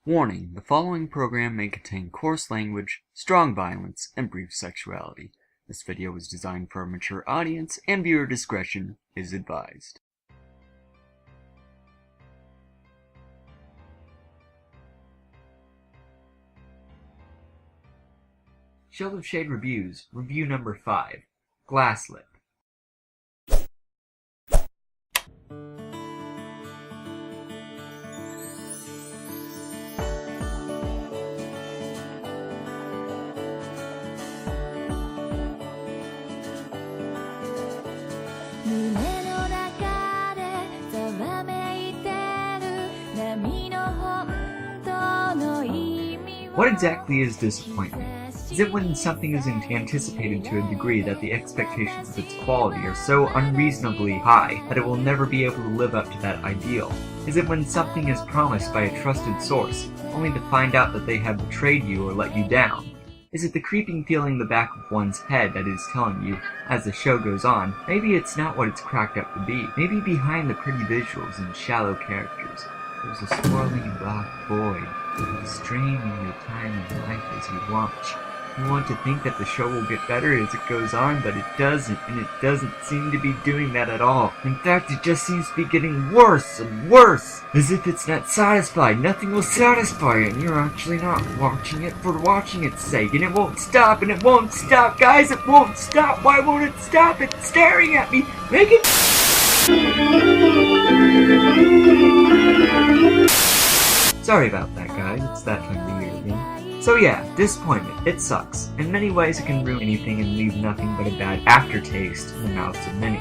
Warning, the following program may contain coarse language, strong violence, and brief sexuality. This video is designed for a mature audience, and viewer discretion is advised. Childe of Shade Reviews, Review number 5, Glasslip. What exactly is disappointment? Is it when something is anticipated to a degree that the expectations of its quality are so unreasonably high that it will never be able to live up to that ideal? Is it when something is promised by a trusted source, only to find out that they have betrayed you or let you down? Is it the creeping feeling in the back of one's head that is telling you, as the show goes on, maybe it's not what it's cracked up to be? Maybe behind the pretty visuals and shallow characters, there's a swirling black void, straining your time in life as you watch. You want to think that the show will get better as it goes on, but it doesn't, and it doesn't seem to be doing that at all. In fact, it just seems to be getting worse and worse, as if it's not satisfied. Nothing will satisfy it, and you're actually not watching it for watching its sake, and it won't stop, and it won't stop. Guys, it won't stop. Why won't it stop? It's staring at me. Make it... Sorry about that, guys. It's that time of the year again. So yeah, disappointment. It sucks. In many ways, it can ruin anything and leave nothing but a bad aftertaste in the mouths of many.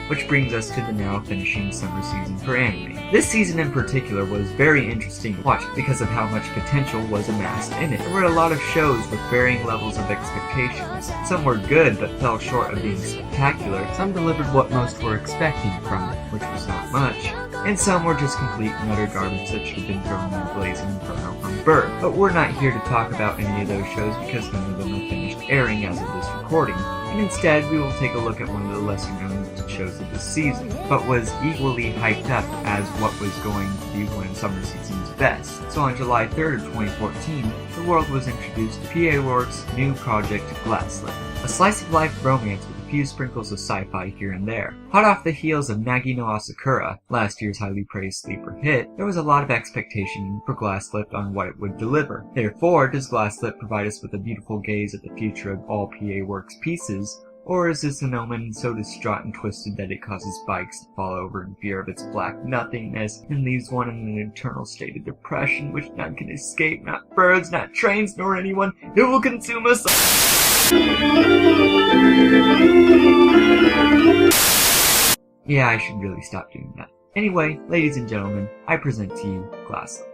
Which brings us to the now finishing summer season for anime. This season in particular was very interesting to watch because of how much potential was amassed in it. There were a lot of shows with varying levels of expectations. Some were good but fell short of being spectacular. Some delivered what most were expecting from it, which was not much. And some were just complete and utter garbage that should have been thrown in the blazing inferno from birth. But we're not here to talk about any of those shows because none of them are finished airing as of this recording. And instead, we will take a look at one of the lesser known shows of this season, but was equally hyped up as what was going to be one of summer season's best. So on July 3rd of 2014, the world was introduced to P.A. Rourke's new project, Glasslip, a slice-of-life romance with a few sprinkles of sci-fi here and there. Hot off the heels of Nagi no Asakura, last year's highly praised sleeper hit, there was a lot of expectation for Glasslip on what it would deliver. Therefore, does Glasslip provide us with a beautiful gaze at the future of all P.A. Works pieces, or is this an omen so distraught and twisted that it causes bikes to fall over in fear of its black nothingness and leaves one in an eternal state of depression which none can escape, not birds, not trains, nor anyone? It will consume us all. Yeah, I should really stop doing that. Anyway, ladies and gentlemen, I present to you Glasslip.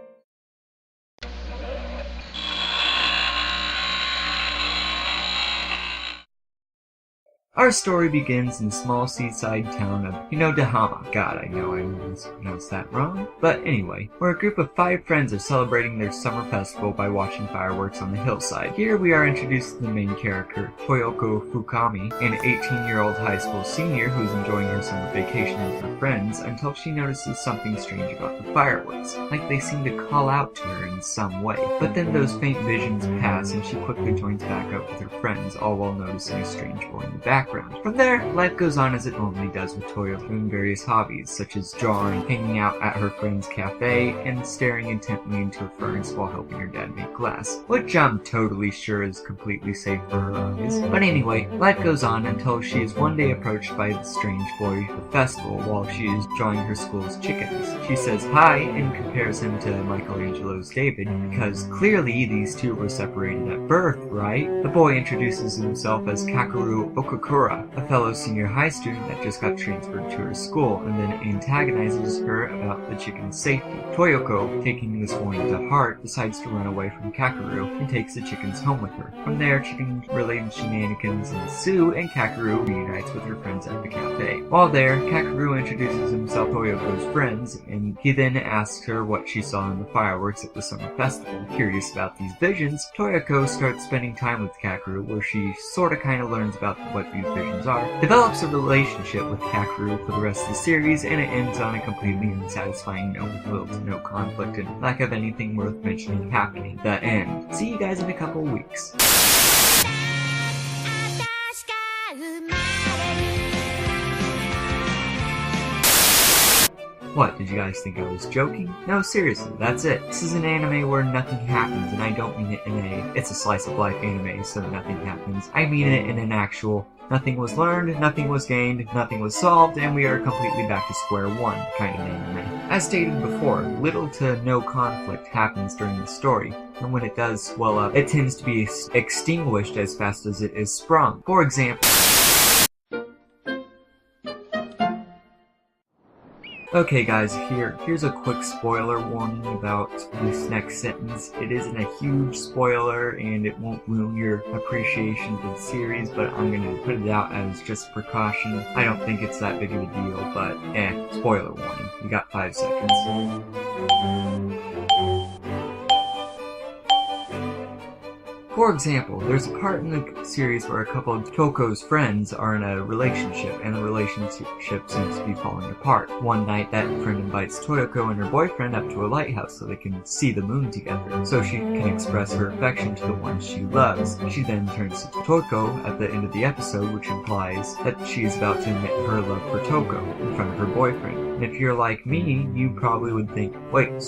Our story begins in the small seaside town of Hinodahama. God, I know I always pronounced that wrong. But anyway, where a group of 5 friends are celebrating their summer festival by watching fireworks on the hillside. Here we are introduced to the main character, Toyoko Fukami, an 18-year-old high school senior who's enjoying her summer vacation with her friends until she notices something strange about the fireworks, like they seem to call out to her in some way. But then those faint visions pass and she quickly joins back up with her friends, all while noticing a strange boy in the background. From there, life goes on as it normally does with Toyoko doing various hobbies, such as drawing, hanging out at her friend's cafe, and staring intently into a furnace while helping her dad make glass, which I'm totally sure is completely safe for her eyes. But anyway, life goes on until she is one day approached by the strange boy at the festival while she is drawing her school's chickens. She says hi and compares him to Michelangelo's David, because clearly these two were separated at birth, right? The boy introduces himself as Kakeru Okakura, a fellow senior high student that just got transferred to her school, and then antagonizes her about the chicken's safety. Toyoko, taking this warning to heart, decides to run away from Kakeru and takes the chickens home with her. From there, chicken-related shenanigans ensue, and Kakeru reunites with her friends at the cafe. While there, Kakeru introduces himself to Toyoko's friends, and he then asks her what she saw in the fireworks at the summer festival. Curious about these visions, Toyoko starts spending time with Kakeru, where she sorta kinda learns about what these visions are, develops a relationship with Kakeru for the rest of the series, and it ends on a completely unsatisfying note with little to no conflict and lack of anything worth mentioning happening. The end. See you guys in a couple weeks. What, did you guys think I was joking? No, seriously, that's it. This is an anime where nothing happens, and I don't mean it in it's a slice of life anime, so nothing happens. I mean it in an actual, nothing was learned, nothing was gained, nothing was solved, and we are completely back to square one kind of anime. As stated before, little to no conflict happens during the story, and when it does swell up, it tends to be extinguished as fast as it is sprung. For example, okay guys, here's a quick spoiler warning about this next sentence. It isn't a huge spoiler and it won't ruin your appreciation of the series, but I'm gonna put it out as just precaution. I don't think it's that big of a deal, but spoiler warning. You got 5 seconds. For example, there's a part in the series where a couple of ChouCho's friends are in a relationship, and the relationship seems to be falling apart. One night, that friend invites Toyoko and her boyfriend up to a lighthouse so they can see the moon together, so she can express her affection to the one she loves. She then turns to Toyoko at the end of the episode, which implies that she is about to admit her love for Toko in front of her boyfriend. And if you're like me, you probably would think, wait, is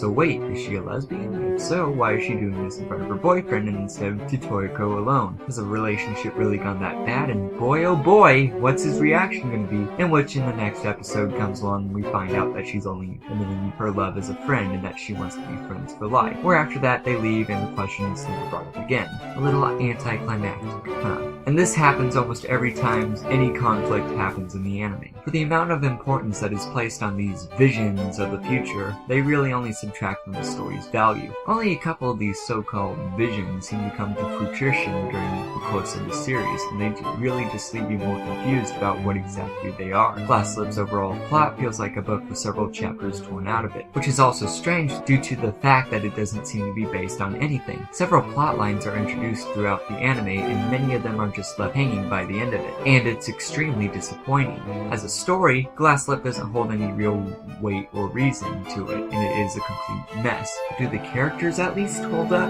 she a lesbian? If so, why is she doing this in front of her boyfriend and instead of to Toyoko alone? Has the relationship really gone that bad? And boy oh boy, what's his reaction gonna be? In which in the next episode comes along and we find out that she's only admitting her love as a friend and that she wants to be friends for life. Where after that they leave and the question is never brought up again. A little anticlimactic, huh? And this happens almost every time any conflict happens in the anime. For the amount of importance that is placed on these visions of the future, they really only subtract from the story's value. Only a couple of these so-called visions seem to come to fruition during the course of the series, and they really just leave you more confused about what exactly they are. Glasslip's overall plot feels like a book with several chapters torn out of it, which is also strange due to the fact that it doesn't seem to be based on anything. Several plot lines are introduced throughout the anime, and many of them are just left hanging by the end of it, and it's extremely disappointing. As a story, Glasslip doesn't hold any real weight or reason to it, and it is a complete mess. Do the characters at least hold up?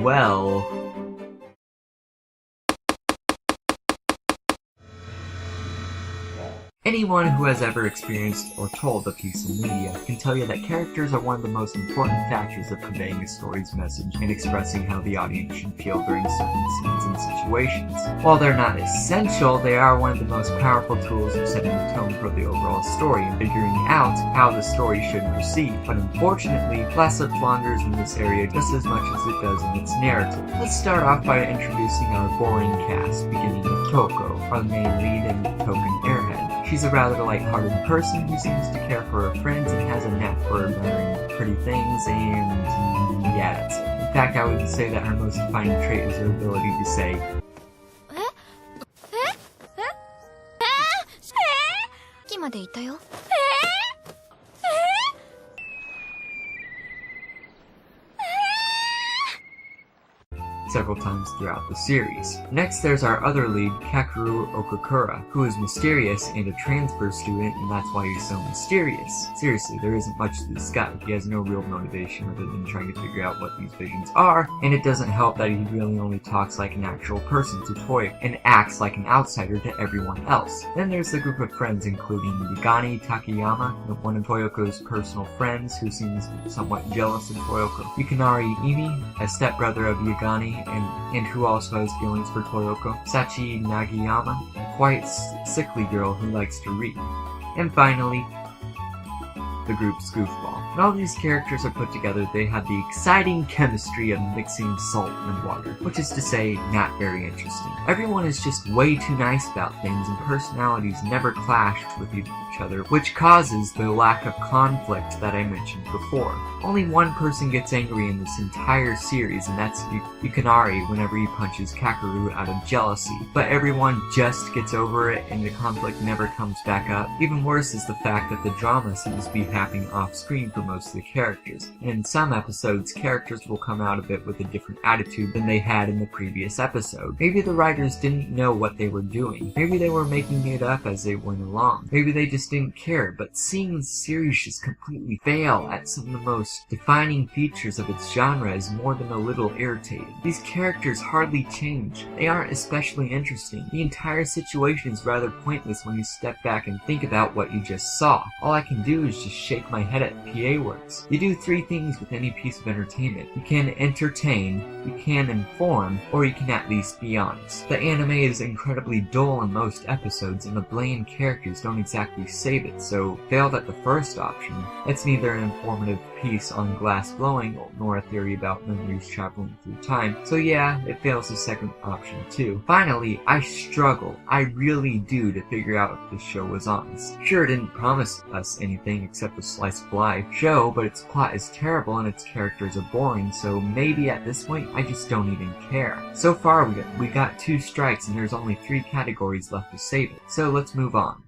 Well... Anyone who has ever experienced or told a piece of media can tell you that characters are one of the most important factors of conveying a story's message and expressing how the audience should feel during certain scenes and situations. While they're not essential, they are one of the most powerful tools of setting the tone for the overall story and figuring out how the story should proceed. But unfortunately, Glasslip flounders in this area just as much as it does in its narrative. Let's start off by introducing our boring cast, beginning with Toko, our main lead and token airhead. She's a rather light-hearted person who seems to care for her friends and has a knack for admiring pretty things, and yeah, that's it. In fact, I would say that her most defining trait is her ability to say, several times throughout the series. Next, there's our other lead, Kakeru Okakura, who is mysterious and a transfer student, and that's why he's so mysterious. Seriously, there isn't much to this guy. He has no real motivation other than trying to figure out what these visions are, and it doesn't help that he really only talks like an actual person to Toyoko and acts like an outsider to everyone else. Then there's the group of friends including Yagani Takayama, one of Toyoko's personal friends who seems somewhat jealous of Toyoko, Yukinari Imi, a stepbrother of Yagani, and who also has feelings for Toyoko, Sachi Nagiyama, a quiet, sickly girl who likes to read. And finally, the group's goofball. When all these characters are put together, they have the exciting chemistry of mixing salt and water, which is to say, not very interesting. Everyone is just way too nice about things, and personalities never clash with each other, which causes the lack of conflict that I mentioned before. Only one person gets angry in this entire series, and that's Yukinari whenever he punches Kakeru out of jealousy. But everyone just gets over it, and the conflict never comes back up. Even worse is the fact that the drama seems to be happening off-screen for for most of the characters, and in some episodes, characters will come out of it with a different attitude than they had in the previous episode. Maybe the writers didn't know what they were doing. Maybe they were making it up as they went along. Maybe they just didn't care, but seeing the series just completely fail at some of the most defining features of its genre is more than a little irritating. These characters hardly change. They aren't especially interesting. The entire situation is rather pointless when you step back and think about what you just saw. All I can do is just shake my head at PA Works. You do three things with any piece of entertainment. You can entertain, you can inform, or you can at least be honest. The anime is incredibly dull in most episodes, and the bland characters don't exactly save it, so failed at the first option. It's neither an informative piece on glass blowing nor a theory about memories traveling through time, so yeah, it fails the second option too. Finally, I struggle, I really do, to figure out if this show was honest. Sure, it didn't promise us anything except a slice of life show, but its plot is terrible and its characters are boring, so maybe at this point, I just don't even care. So far, we got 2 strikes and there's only 3 categories left to save it, so let's move on.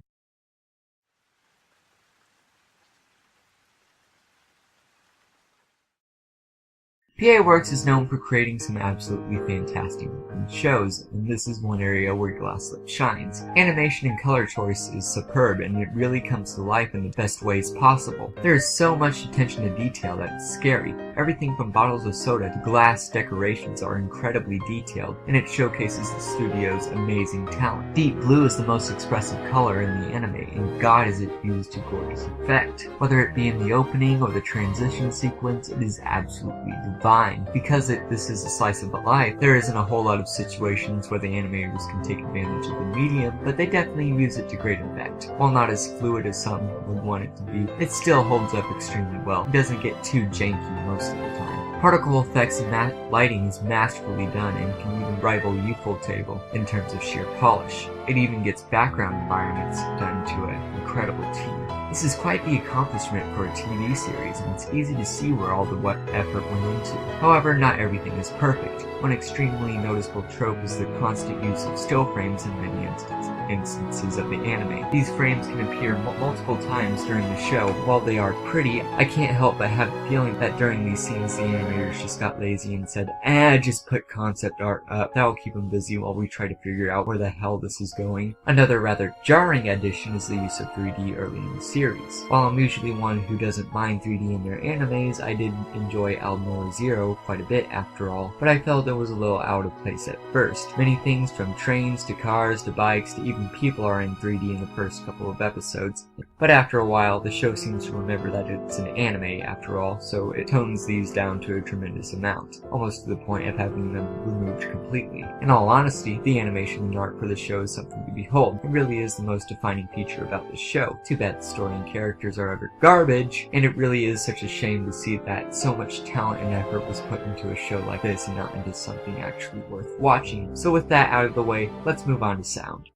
PA Works is known for creating some absolutely fantastic shows, and this is one area where Glasslip shines. Animation and color choice is superb, and it really comes to life in the best ways possible. There is so much attention to detail that it's scary. Everything from bottles of soda to glass decorations are incredibly detailed, and it showcases the studio's amazing talent. Deep blue is the most expressive color in the anime, and God is it used to gorgeous effect. Whether it be in the opening or the transition sequence, it is absolutely divine. Because this is a slice of life, there isn't a whole lot of situations where the animators can take advantage of the medium, but they definitely use it to great effect. While not as fluid as some would want it to be, it still holds up extremely well. It doesn't get too janky most of the time. Particle effects and matte lighting is masterfully done and can even rival Ufotable in terms of sheer polish. It even gets background environments done to an incredible team. This is quite the accomplishment for a TV series, and it's easy to see where all the effort went into. However, not everything is perfect. One extremely noticeable trope is the constant use of still frames in many instances of the anime. These frames can appear multiple times during the show. While they are pretty, I can't help but have the feeling that during these scenes the animators just got lazy and said, just put concept art up. That will keep them busy while we try to figure out where the hell this is going. Another rather jarring addition is the use of 3D early in the series. While I'm usually one who doesn't mind 3D in their animes, I did enjoy Alnora Zero quite a bit after all, but I felt it was a little out of place at first. Many things from trains to cars to bikes to even people are in 3D in the first couple of episodes, but after a while the show seems to remember that it's an anime after all, so it tones these down to a tremendous amount, almost to the point of having them removed completely. In all honesty, the animation and art for the show is something to behold. It really is the most defining feature about the show. Too bad the story and characters are utter garbage, and it really is such a shame to see that so much talent and effort was put into a show like this and not into something actually worth watching. So with that out of the way, let's move on to sound.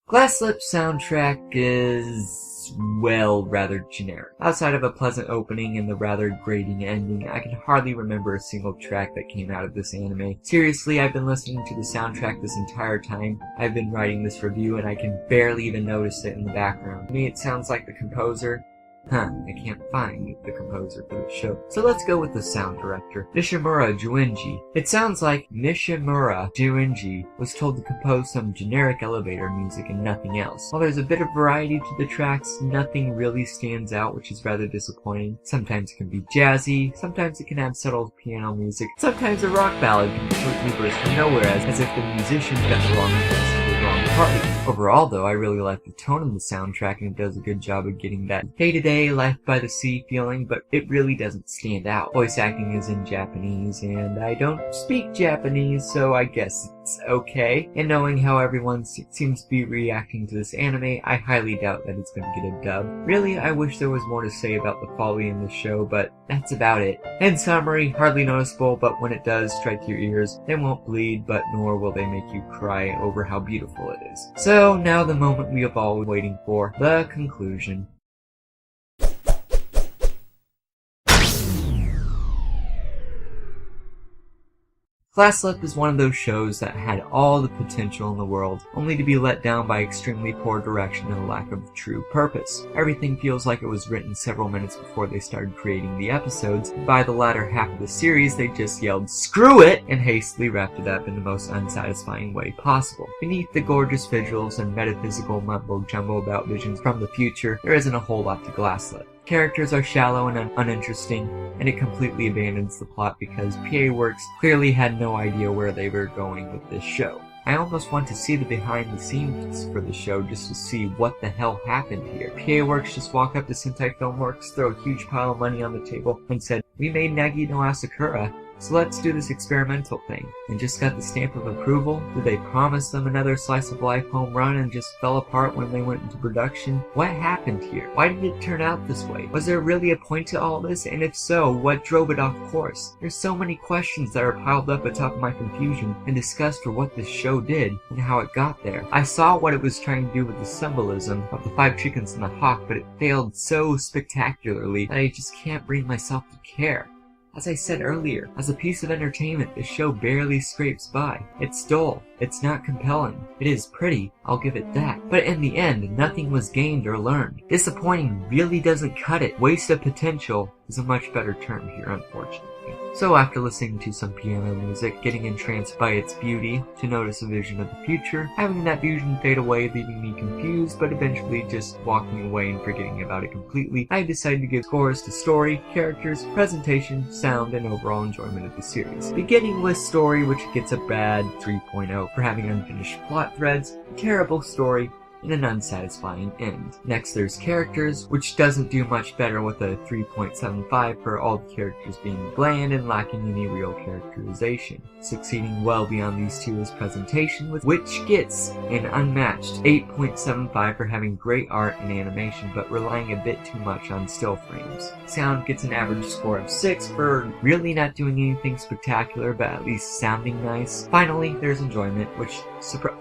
Glasslip's soundtrack is, well, rather generic. Outside of a pleasant opening and the rather grating ending, I can hardly remember a single track that came out of this anime. Seriously, I've been listening to the soundtrack this entire time I've been writing this review, and I can barely even notice it in the background. To me, it sounds like the composer. I can't find the composer for the show. So let's go with the sound director, Nishimura Juinji. It sounds like Nishimura Juinji was told to compose some generic elevator music and nothing else. While there's a bit of variety to the tracks, nothing really stands out, which is rather disappointing. Sometimes it can be jazzy, sometimes it can have subtle piano music, sometimes a rock ballad can completely burst from nowhere as if the musician got the wrong place to the wrong party. Overall though, I really like the tone of the soundtrack, and it does a good job of getting that day-to-day life by the sea feeling, but it really doesn't stand out. Voice acting is in Japanese, and I don't speak Japanese, so I guess it's okay. And knowing how everyone seems to be reacting to this anime, I highly doubt that it's going to get a dub. Really, I wish there was more to say about the folly in the show, but that's about it. In summary, hardly noticeable, but when it does strike your ears, they won't bleed, but nor will they make you cry over how beautiful it is. So now the moment we have all been waiting for, the conclusion. Glasslip is one of those shows that had all the potential in the world, only to be let down by extremely poor direction and a lack of true purpose. Everything feels like it was written several minutes before they started creating the episodes, and by the latter half of the series they just yelled "screw it!" and hastily wrapped it up in the most unsatisfying way possible. Beneath the gorgeous visuals and metaphysical mumbo-jumbo about visions from the future, there isn't a whole lot to Glasslip. Characters are shallow and uninteresting, and it completely abandons the plot because PA Works clearly had no idea where they were going with this show. I almost want to see the behind the scenes for the show just to see what the hell happened here. PA Works just walk up to Sentai Filmworks, throw a huge pile of money on the table, and said, "We made Nagi no Asakura, so let's do this experimental thing," and just got the stamp of approval? Did they promise them another slice of life home run and just fell apart when they went into production? What happened here? Why did it turn out this way? Was there really a point to all this? And if so, what drove it off course? There's so many questions that are piled up atop of my confusion and disgust for what this show did and how it got there. I saw what it was trying to do with the symbolism of the 5 chickens and the hawk, but it failed so spectacularly that I just can't bring myself to care. As I said earlier, as a piece of entertainment, this show barely scrapes by. It's dull. It's not compelling. It is pretty, I'll give it that. But in the end, nothing was gained or learned. Disappointing really doesn't cut it. Waste of potential is a much better term here, unfortunately. So after listening to some piano music, getting entranced by its beauty, to notice a vision of the future, having that vision fade away, leaving me confused, but eventually just walking away and forgetting about it completely, I decided to give scores to story, characters, presentation, sound, and overall enjoyment of the series. Beginning with story, which gets a bad 3.0 for having unfinished plot threads, terrible story, and an unsatisfying end. Next there's characters, which doesn't do much better with a 3.75 for all the characters being bland and lacking any real characterization. Succeeding well beyond these two is presentation, which gets an unmatched 8.75 for having great art and animation, but relying a bit too much on still frames. Sound gets an average score of 6 for really not doing anything spectacular, but at least sounding nice. Finally, there's enjoyment, which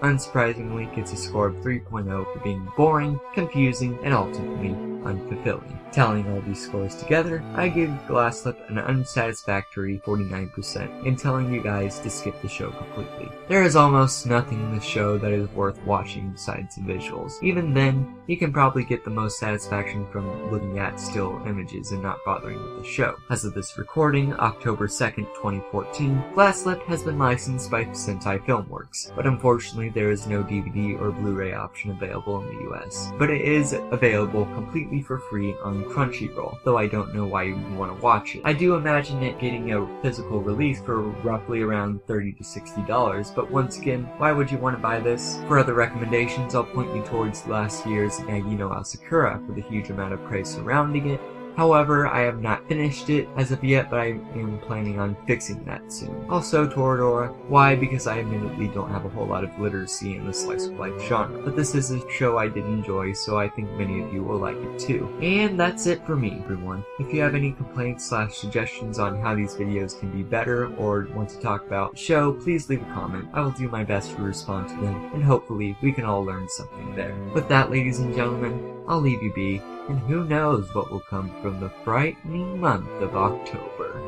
unsurprisingly gets a score of 3.0 for being boring, confusing, and ultimately unfulfilling. Tallying all these scores together, I give Glasslip an unsatisfactory 49%, and telling you guys to skip the show completely. There is almost nothing in the show that is worth watching besides the visuals. Even then, you can probably get the most satisfaction from looking at still images and not bothering with the show. As of this recording, October 2nd, 2014, Glasslip has been licensed by Sentai Filmworks, but unfortunately there is no DVD or Blu-ray option available in the US. But it is available completely for free on Crunchyroll, though I don't know why you would want to watch it. I do imagine it getting a physical release for roughly around $30 to $60, but once again, why would you want to buy this? For other recommendations, I'll point you towards last year's Nagi no Asakura for the huge amount of praise surrounding it. However, I have not finished it as of yet, but I am planning on fixing that soon. Also, Toradora. Why? Because I admittedly don't have a whole lot of literacy in the slice of life genre. But this is a show I did enjoy, so I think many of you will like it too. And that's it for me, everyone. If you have any complaints / suggestions on how these videos can be better, or want to talk about the show, please leave a comment. I will do my best to respond to them, and hopefully we can all learn something there. With that, ladies and gentlemen, I'll leave you be, and who knows what will come from the frightening month of October.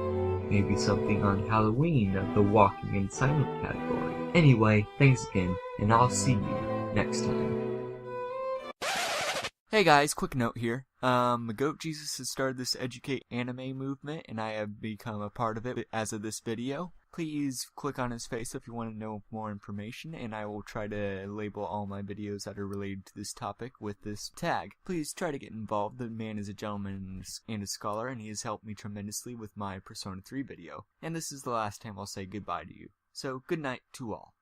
Maybe something on Halloween of the walking and silent category. Anyway, thanks again, and I'll see you next time. Hey guys, quick note here. GoatJesus has started this educate anime movement, and I have become a part of it as of this video. Please click on his face if you want to know more information, and I will try to label all my videos that are related to this topic with this tag. Please try to get involved. The man is a gentleman and a scholar, and he has helped me tremendously with my Persona 3 video. And this is the last time I'll say goodbye to you. So, good night to all.